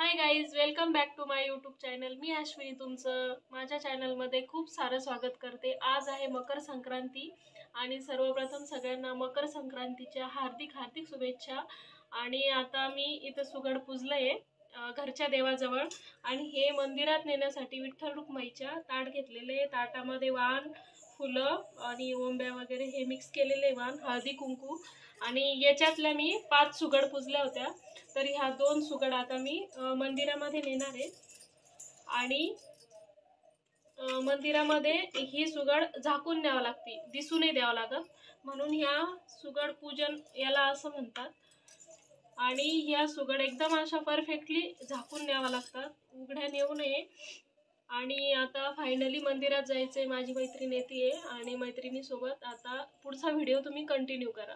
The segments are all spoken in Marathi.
High guys, welcome back to my YouTube channel. मी अश्विनी तुमचं माझ्या चॅनलमध्ये खूप सारं स्वागत करते। आज आहे मकर संक्रांती आणि सर्वप्रथम सगळ्यांना मकर संक्रांतीच्या हार्दिक हार्दिक शुभेच्छा। आणि आता मी इथं सुगड पूजलंय घरच्या देवाजवळ आणि हे मंदिरात नेण्यासाठी विठ्ठल रुक्माईच्या ताट घेतलेले। ताटामध्ये वाण, फुलं आणि ओंब्या वगैरे हे मिक्स केलेले वाण, हळदी कुंकू आणि याच्यातल्या मी 5 सुगड पूजल्या होत्या। तर ह्या 2 सुगड आता मी मंदिरामध्ये नेणार आहे आणि मंदिरामध्ये ही सुगड झाकून न्यावं लागते, दिसू नाही द्यावं लागत, म्हणून ह्या सुगड पूजन याला असं म्हणतात। आणि ह्या सुगड एकदम अशा परफेक्टली झाकून न्यावा लागतात, उघड्या नेऊ नये। आणि आता फायनली मंदिरात जायचंय, माझी मैत्रीण येते आणि मैत्रिणीसोबत आता पुढचा व्हिडिओ तुम्ही कंटिन्यू करा।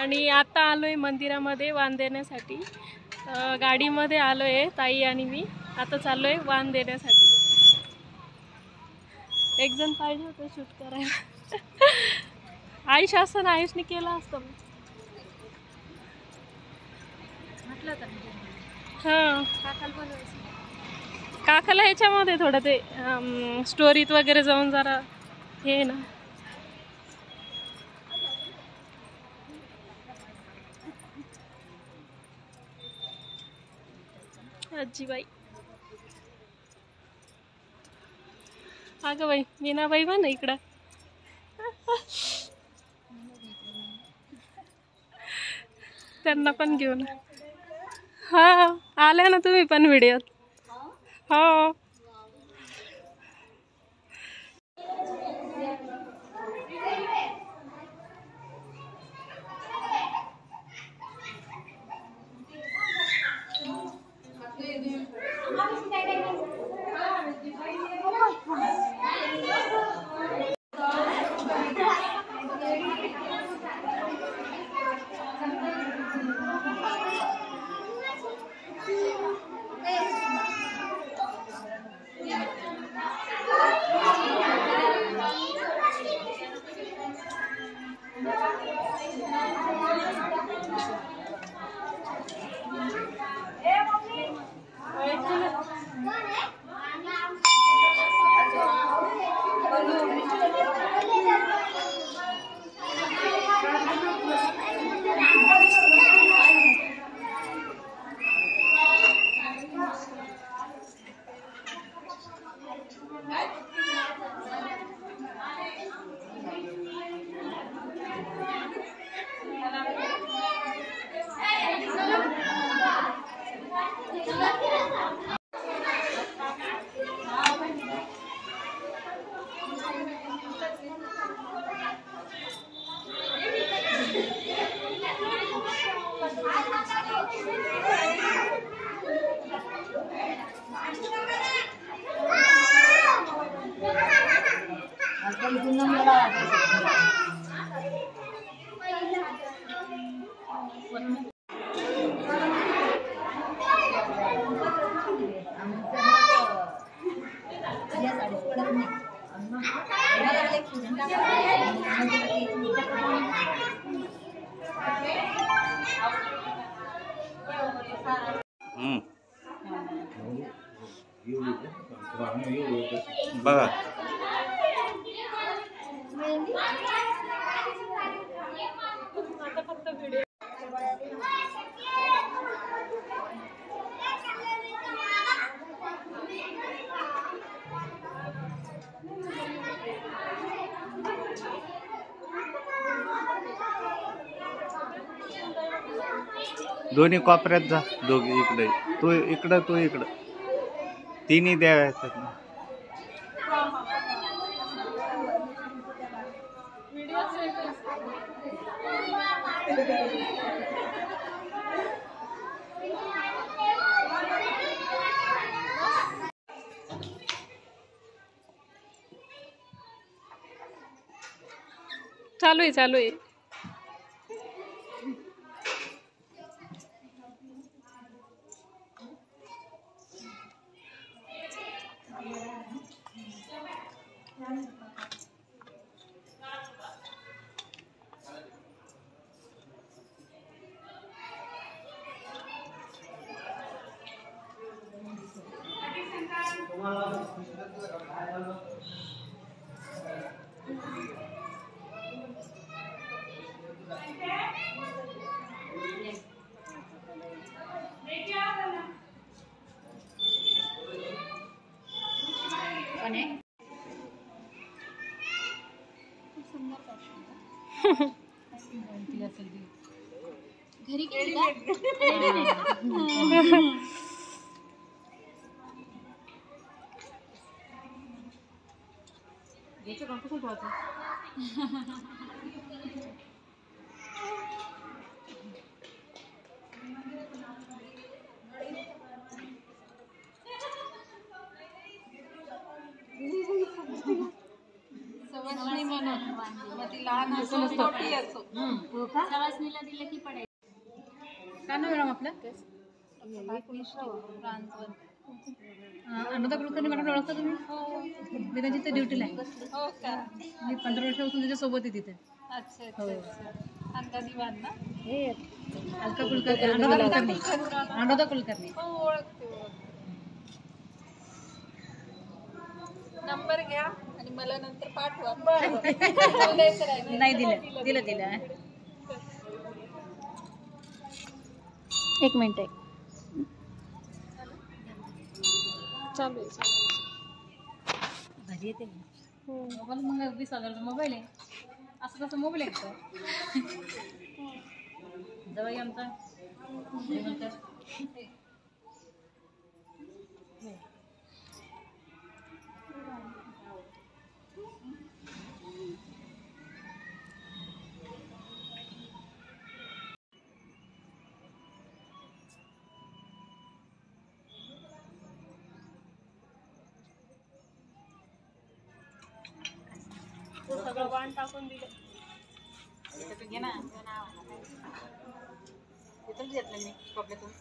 आणि आता आलोय मंदिरामध्ये वाण देण्यासाठी, गाडीमध्ये आलोय ताई आणि मी, आता चाललोय वाण देण्यासाठी। एक जण पाहिजे होतं शूट करायला। आयुष असं आयुषने केलं असतं म्हटलं तर हां काकाला ह्याच्यामध्ये थोडं ते स्टोरीत वगैरे जाऊन जरा हे ना। आजीबाई, अगं बाई मीनाबाई पण इकडं। त्यांना पण घेऊन हा आल्या ना तुम्ही पण व्हिडिओत। हो बघा दोन्ही कोपऱ्यात जा, दोघी इकडे, तू इकडं तू इकडं, तिन्ही द्याव्या। चालू आहे। घरी केली का? सवासणी म्हणून मग ती लहान असो मोठी असो. सवासणीला दिलं की पडायचं. काय नाव मॅडम आपलं? अनुदा कुलकर्णी मॅडम ओळखता तुम्ही? मी त्यांची ते ड्युटीला आहे. हो का? मी 15 वर्षापासून त्याच्या सोबत आहे तिथे. अच्छा अच्छा अच्छा. अंदा दिवान ना? हे अलका कुलकर्णी, अनुदा कुलकर्णी. हो ओळखते ओळखते. नंबर घ्या आणि मला नंतर पाठवा. नाही दिलं दिलं दिलं. एक मिनिट आहे. चालू आहे. भाजी येते मोबाईल मग 20,000चा मोबाईल आहे. असं कसं मोबाईल आहे का? जवळ आमचा सगळं वाण टाकून दिलं. घे ना. इथून घेतलं मी कपड्यातून.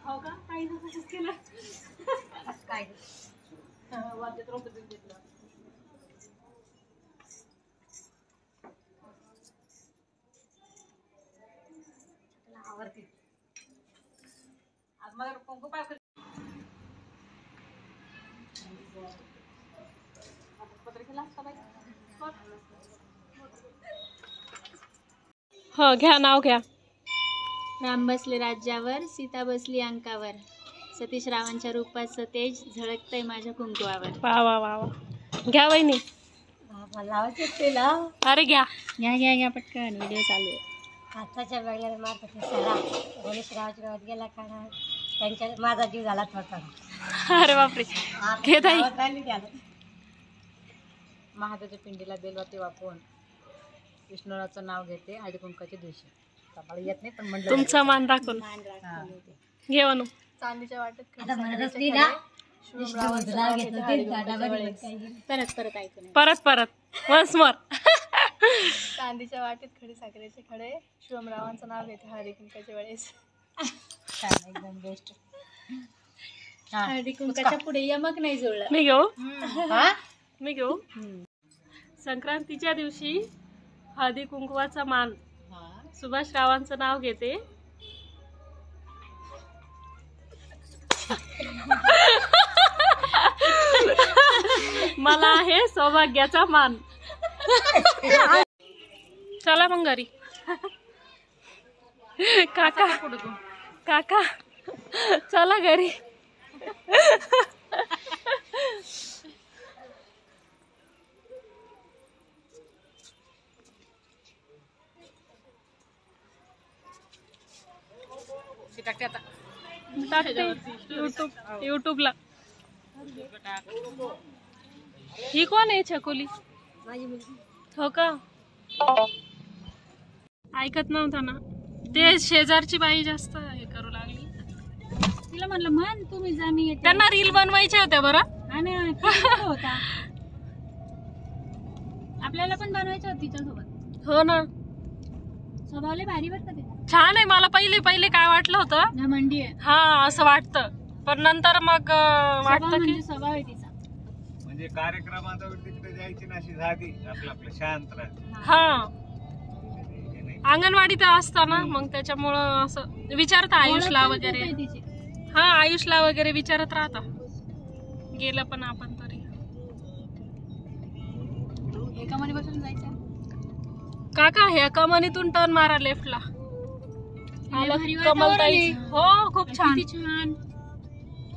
हो का? काही तसंच केलं. काय वाद्यात रोपतून घेतलं. आवडते आज मला कुंकू पाय पत्रिकेला असता बाई. हो घ्या, नाव घ्या. राम बसले राज्यावर, सीता बसली अंकावर, सतीश रावांच्या रूपाचं तेज झळकतंय माझ्या कुंकुवावर. वा वा वा वा. घ्या वहिनी. अरे घ्या. घ्या घ्या घ्या पटकन, व्हिडिओ चालू आहे. आताच्या वेळेला मार्फत सरा गणेशरावच्या गावात गेला कारण त्यांच्या माझा जीव झाला थोडा. अरे बापरे. घे ताई. महादेवच्या पिंडीला बेलवाती वापरून विष्णुराचं नाव घेते हळदी कुंकाच्या दिवशी. मला येत नाही पण म्हणलं तुमचा मान राखून घे वनू. चांदीच्या वाटेत आता म्हणत असली ना विष्णुरावचं नाव घेतलं ते परत परत ऐकू नये. परत वन्स मोर. चांदीच्या वाटेत खडी साखरेचे खडे शिवमरावांचं नाव घेते हळदी कुंकाच्या वेळेस. एकदम बेस्ट. हळदी कुंकाच्या पुढे यमक नाही जुळलं. मी घेऊ. मी घेऊ. संक्रांतीच्या दिवशी हळदी कुंकवाचा मान सुभाष रावांचं नाव घेते. मला आहे सौभाग्याचा मान. चला मग घरी. काका काका चला घरी. टाकते युट्यूबला. ही कोण आहे छकुली? हो का? ऐकत नव्हता ना ते. शेजारची बाई जास्त हे करू लागली. तिला म्हणलं मन तुम्ही जा मी येते. त्यांना रील बनवायच्या होत्या बरं. आणि होता आपल्याला पण बनवायचं होतं तिच्यासोबत. हो ना. स्वभावले भारी वाटतं तिला. छान आहे. मला पहिले पहिले काय वाटलं होतं, घमंडी आहे. हा असं वाटतं, पण नंतर मग वाटतं की स्वभाव आहे तिचा. म्हणजे कार्यक्रमात तिकडे जायची ना अशी झाली आपलं शांत राहते. हा अंगणवाडीत असताना मग त्याच्यामुळं असं विचारता आयुषला वगैरे. हा आयुषला वगैरे विचारत राहता. गेलं पण आपण तरी. एका मध्ये बसून जायचं. काका ह्या कमानीतून टर्न मारा लेफ्टला. आलं भारी कमलताई. वातावरण आहे. हो खूप छान. किती छान.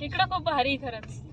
इकडं खूप भारी आहे खरंच.